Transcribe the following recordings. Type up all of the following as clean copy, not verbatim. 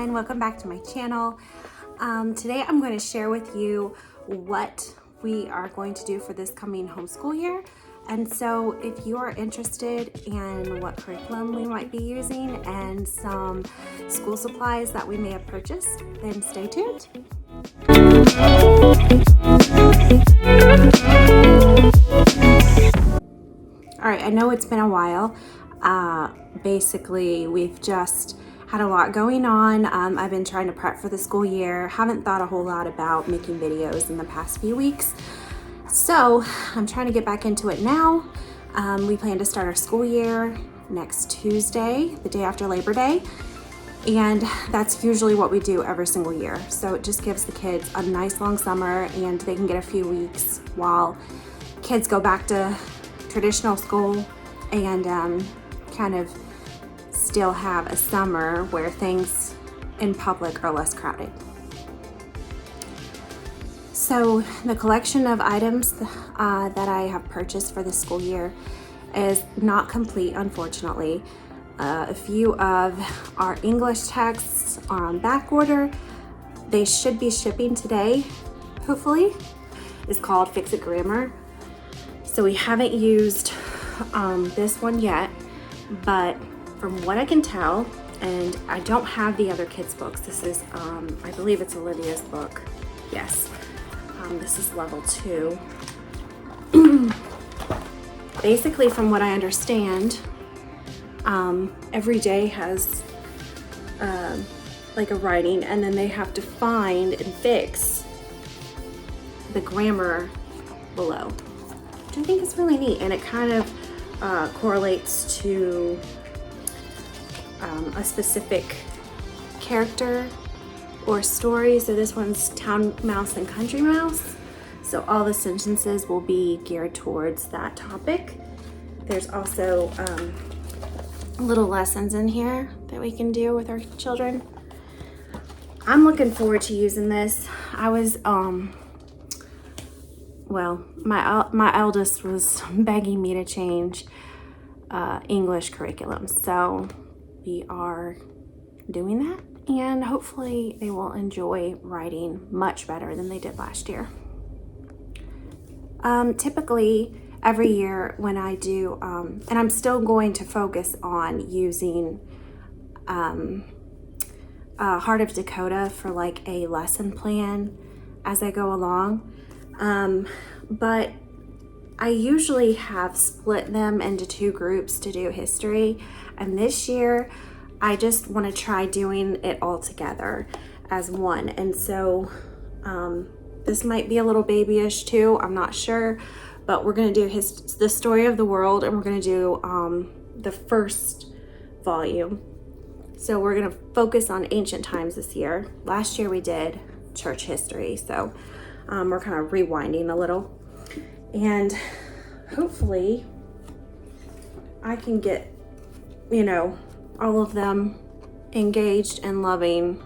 Welcome back to my channel. Today I'm going to share with you what we are going to do for this coming homeschool year. And so if you are interested in what curriculum we might be using and some school supplies that we may have purchased, then stay tuned. All right, I know it's been a while. Basically, we've just had a lot going on. I've been trying to prep for the school year. Haven't thought a whole lot about making videos in the past few weeks. So I'm trying to get back into it now. We plan to start our school year next Tuesday, the day after Labor Day. And that's usually what we do every single year. So it just gives the kids a nice long summer and they can get a few weeks while kids go back to traditional school and kind of still have a summer where things in public are less crowded. So the collection of items that I have purchased for the school year is not complete, unfortunately. A few of our English texts are on back order. They should be shipping today, hopefully. It's called Fix It Grammar. So we haven't used this one yet, but from what I can tell, and I don't have the other kids' books. This is, I believe it's Olivia's book. Yes, this is level 2. Basically, from what I understand, every day has like a writing, and then they have to find and fix the grammar below, which I think is really neat, and it kind of correlates to a specific character or story. So this one's Town Mouse and Country Mouse. So all the sentences will be geared towards that topic. There's also little lessons in here that we can do with our children. I'm looking forward to using this. I was, well, my eldest was begging me to change English curriculum. So we are doing that, and hopefully they will enjoy writing much better than they did last year. Typically, every year when I do, and I'm still going to focus on using Heart of Dakota for like a lesson plan as I go along, but I usually have split them into 2 groups to do history, and this year I just want to try doing it all together as one. And so this might be a little babyish too, I'm not sure, but we're going to do the story of the world, and we're going to do the first volume. So we're going to focus on ancient times this year. Last year we did church history, so we're kind of rewinding a little. And hopefully I can get, you know, all of them engaged and loving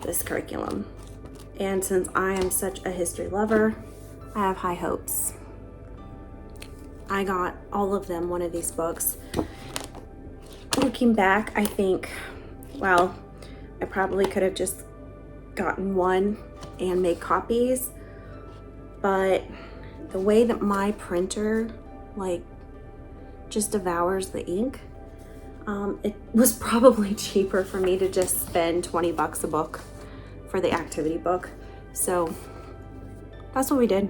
this curriculum. And since I am such a history lover, I have high hopes. I got all of them one of these books. Looking back, I think, well, I probably could have just gotten one and made copies, but the way that my printer like just devours the ink, it was probably cheaper for me to just spend 20 bucks a book for the activity book. So that's what we did.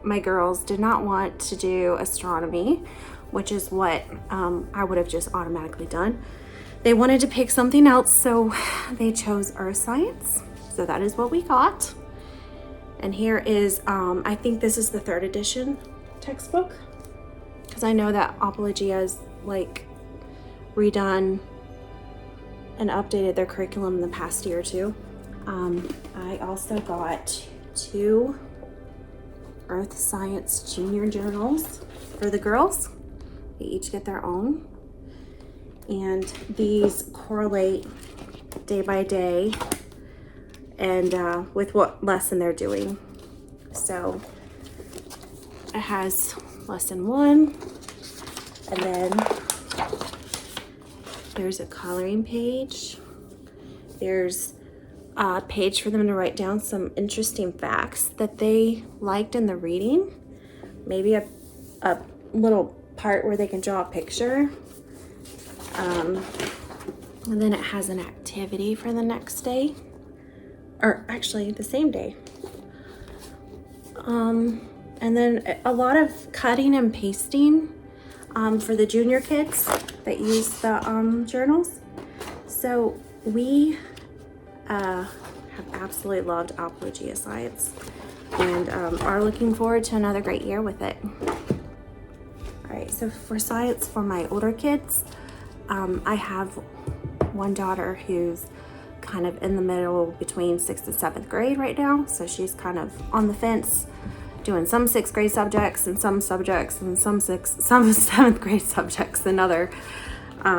my girls did not want to do astronomy, which is what I would have just automatically done. They wanted to pick something else, so they chose earth science. So that is what we got. And here is, I think this is the 3rd edition textbook, because I know that Apologia's like redone and updated their curriculum in the past year or two. I also got 2 Earth Science Junior journals for the girls. They each get their own. And these correlate day by day and with what lesson they're doing. So it has lesson 1, and then there's a coloring page. There's a page for them to write down some interesting facts that they liked in the reading. Maybe a little part where they can draw a picture. And then it has an activity for the next day, or actually the same day. And then a lot of cutting and pasting for the junior kids that use the journals. So we have absolutely loved Apologia Science and are looking forward to another great year with it. All right, so for science for my older kids, I have one daughter who's kind of in the middle between 6th and 7th grade right now. So she's kind of on the fence, doing some 6th grade subjects and some subjects and some 7th grade subjects and other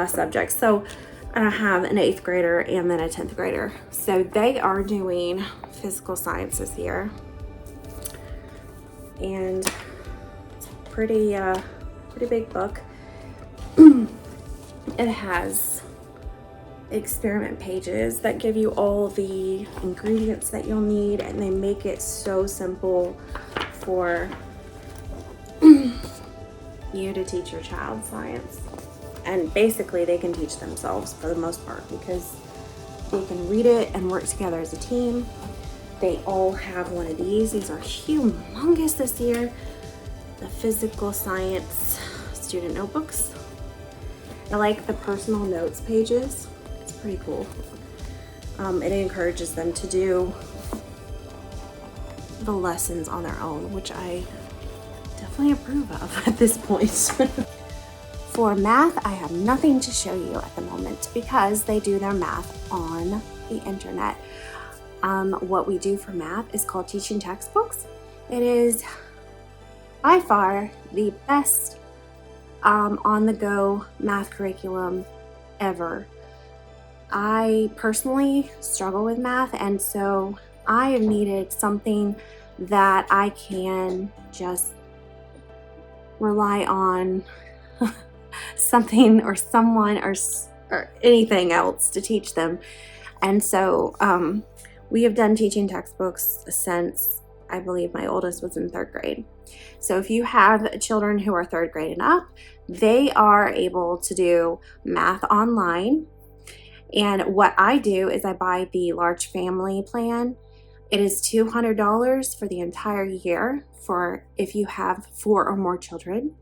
subjects. So I have an 8th grader and then a 10th grader. So they are doing physical science this year. And it's a pretty big book. It has experiment pages that give you all the ingredients that you'll need, and they make it so simple for you to teach your child science. And basically they can teach themselves for the most part, because they can read it and work together as a team. They all have one of these. These are humongous this year. The physical science student notebooks. I like the personal notes pages. It's pretty cool. It encourages them to do the lessons on their own, which I definitely approve of at this point. For math, I have nothing to show you at the moment because they do their math on the internet. What we do for math is called teaching textbooks. It is by far the best on-the-go math curriculum ever. I personally struggle with math, and so I have needed something that I can just rely on something or someone or anything else to teach them. And so we have done teaching textbooks since I believe my oldest was in 3rd grade. So if you have children who are 3rd grade and up, they are able to do math online. And what I do is I buy the large family plan. It is $200 for the entire year for if you have 4 or more children.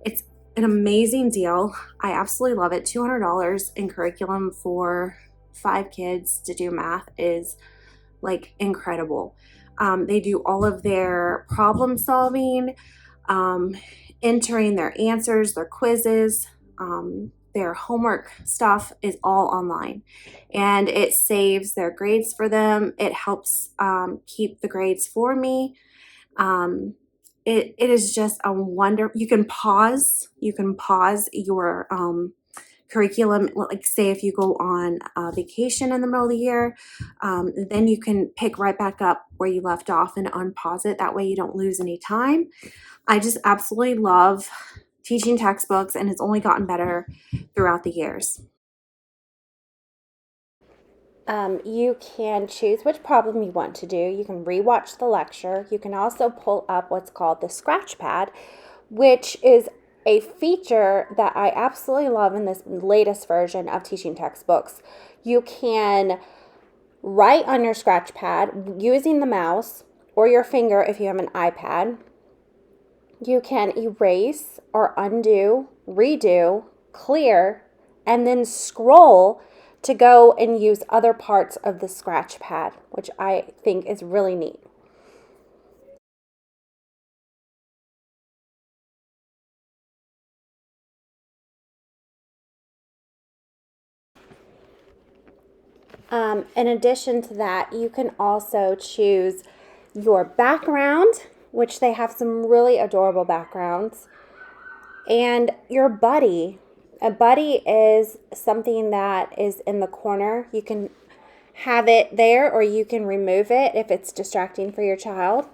It's an amazing deal. I absolutely love it. $200 in curriculum for 5 kids to do math is like incredible. They do all of their problem solving, entering their answers, their quizzes, their homework stuff is all online, and it saves their grades for them. It helps keep the grades for me. It is just a wonder. You can pause your curriculum, like say if you go on vacation in the middle of the year, then you can pick right back up where you left off and unpause it. That way you don't lose any time. I just absolutely love teaching textbooks, and it's only gotten better throughout the years. You can choose which problem you want to do. You can rewatch the lecture. You can also pull up what's called the scratch pad, which is a feature that I absolutely love in this latest version of teaching textbooks. You can write on your scratch pad using the mouse or your finger if you have an iPad. you can erase or undo, redo, clear, and then scroll to go and use other parts of the scratch pad, which I think is really neat. In addition to that, you can also choose your background, which they have some really adorable backgrounds, and your buddy. A buddy is something that is in the corner. You can have it there or you can remove it if it's distracting for your child.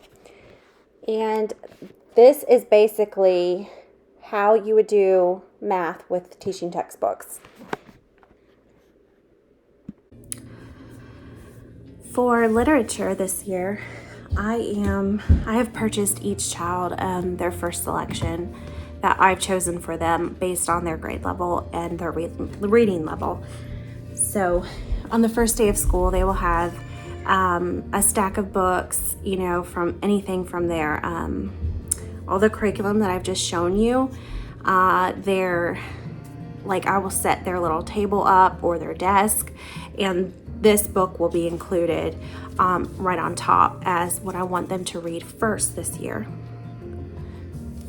And this is basically how you would do math with teaching textbooks. For literature this year, I have purchased each child their first selection that I've chosen for them based on their grade level and their reading level. So on the first day of school, they will have a stack of books, from anything from their all the curriculum that I've just shown you. I will set their little table up or their desk, and this book will be included right on top as what I want them to read first this year.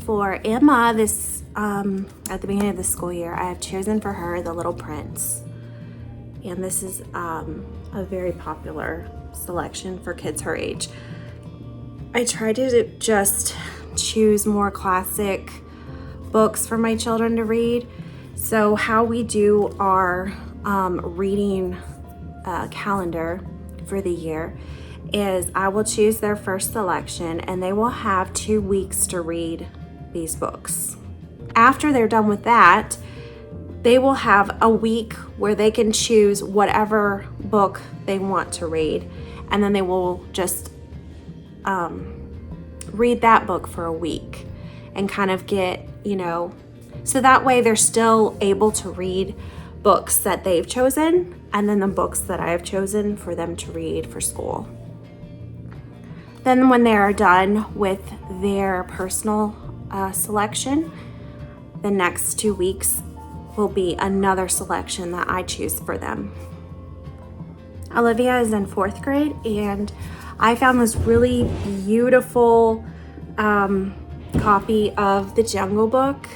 For Emma, this at the beginning of the school year, I have chosen for her The Little Prince. And this is a very popular selection for kids her age. I try to just choose more classic books for my children to read. So how we do our reading calendar for the year is I will choose their first selection and they will have 2 weeks to read these books. After they're done with that, they will have a week where they can choose whatever book they want to read, and then they will just read that book for a week and kind of get, so that way they're still able to read books that they've chosen and then the books that I have chosen for them to read for school. Then when they are done with their personal selection, the next 2 weeks will be another selection that I choose for them. Olivia is in 4th grade, and I found this really beautiful copy of the Jungle Book.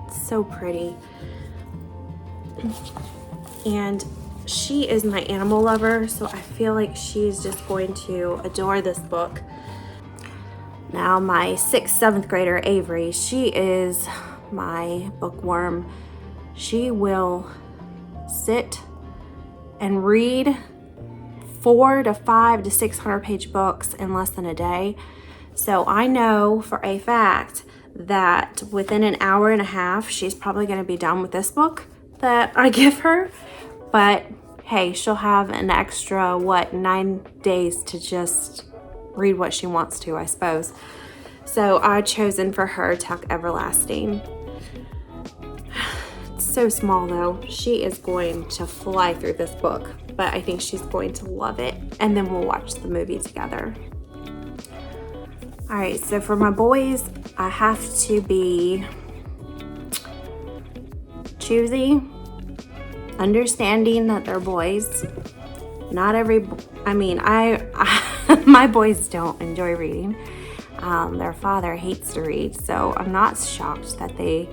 It's so pretty. And she is my animal lover, so I feel like she's just going to adore this book. Now my 6th, 7th grader, Avery, she is my bookworm. She will sit and read 400 to 500 to 600 page books in less than a day. So I know for a fact that within an hour and a half, she's probably going to be done with this book that I give her. But hey, she'll have an extra, 9 days to just read what she wants to, I suppose. So I've chosen for her Tuck Everlasting. It's so small though. She is going to fly through this book, but I think she's going to love it. And then we'll watch the movie together. All right, so for my boys, I have to be choosy, understanding that they're boys. My boys don't enjoy reading. Their father hates to read, so I'm not shocked that they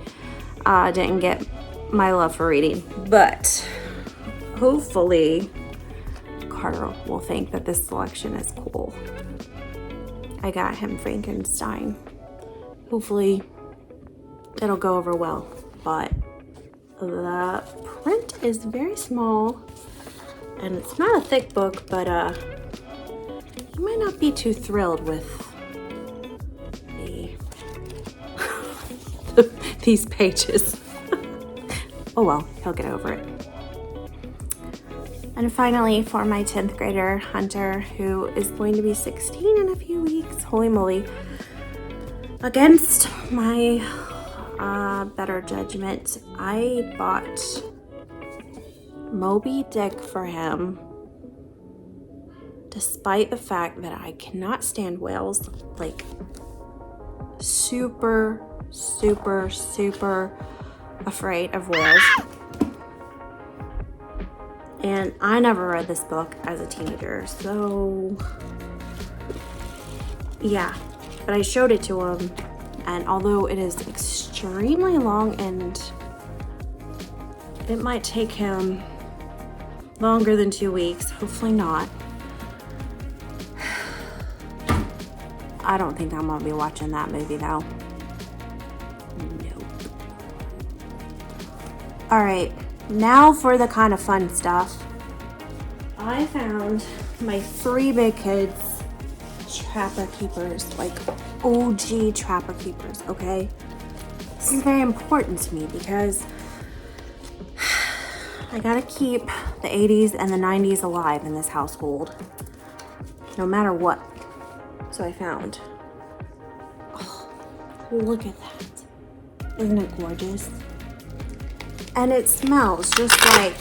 didn't get my love for reading. But hopefully Carter will think that this selection is cool. I got him Frankenstein. Hopefully it'll go over well, but the print is very small and it's not a thick book, but you might not be too thrilled with these pages. Oh well, he'll get over it. And finally, for my 10th grader, Hunter, who is going to be 16 in a few weeks, holy moly, against my better judgment, I bought Moby Dick for him, despite the fact that I cannot stand whales. Like, super, super, super afraid of whales. And I never read this book as a teenager, so yeah. But I showed it to him, and although it is extremely long and it might take him longer than 2 weeks, hopefully not. I don't think I'm gonna be watching that movie though. Nope. All right, now for the kind of fun stuff. I found my 3 Big Kids Trapper Keepers, like OG Trapper Keepers, okay? This is very important to me because I gotta keep the 80s and the 90s alive in this household, no matter what. So I found, oh, look at that. Isn't it gorgeous? And it smells just like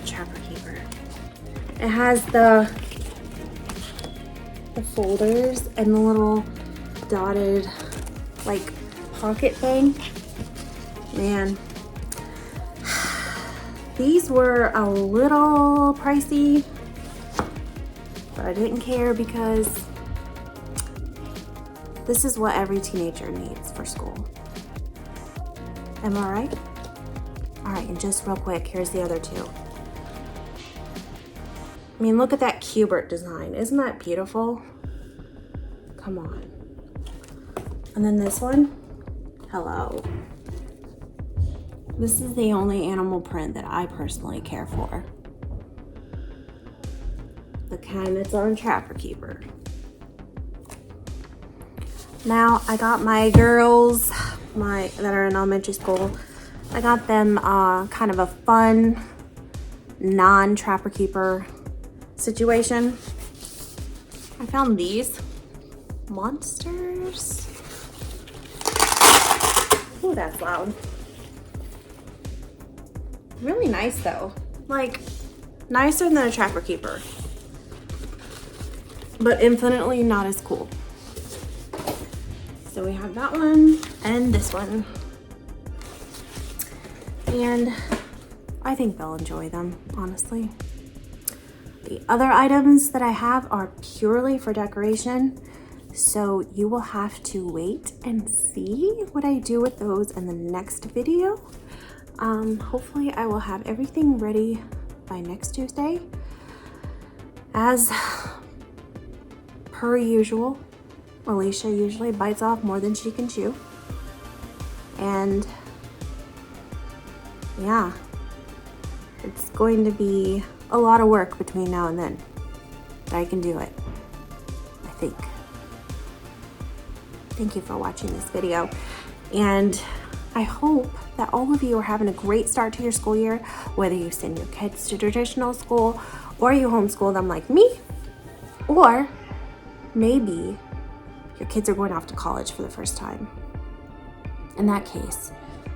Trapper Keeper. It has the folders and the little dotted like pocket thing. Man, these were a little pricey, but I didn't care because this is what every teenager needs for school. Am I right? All right, and just real quick, here's the other 2. I mean, look at that Cubert design. Isn't that beautiful? Come on. And then this one, hello. This is the only animal print that I personally care for. The kind that's on Trapper Keeper. Now, I got my girls, that are in elementary school, I got them kind of a fun, non-Trapper Keeper situation. I found these monsters. Oh, that's loud. Really nice though. Like, nicer than a Trapper Keeper, but infinitely not as cool. So we have that one and this one. And I think they'll enjoy them, honestly. The other items that I have are purely for decoration, so you will have to wait and see what I do with those in the next video. Hopefully I will have everything ready by next Tuesday. As per usual, Alicia usually bites off more than she can chew. And yeah, it's going to be a lot of work between now and then, but I can do it, I think. Thank you for watching this video, and I hope that all of you are having a great start to your school year, whether you send your kids to traditional school or you homeschool them like me, or maybe your kids are going off to college for the first time. In that case,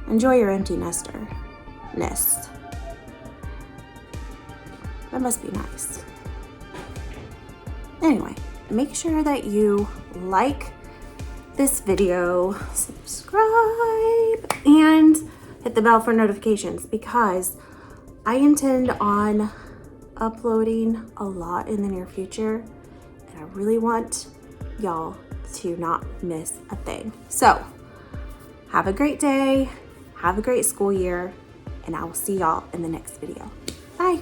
enjoy your empty nest. That must be nice. Anyway, make sure that you like this video, subscribe, and hit the bell for notifications, because I intend on uploading a lot in the near future, and I really want y'all to not miss a thing. So have a great day, have a great school year, and I will see y'all in the next video. Bye.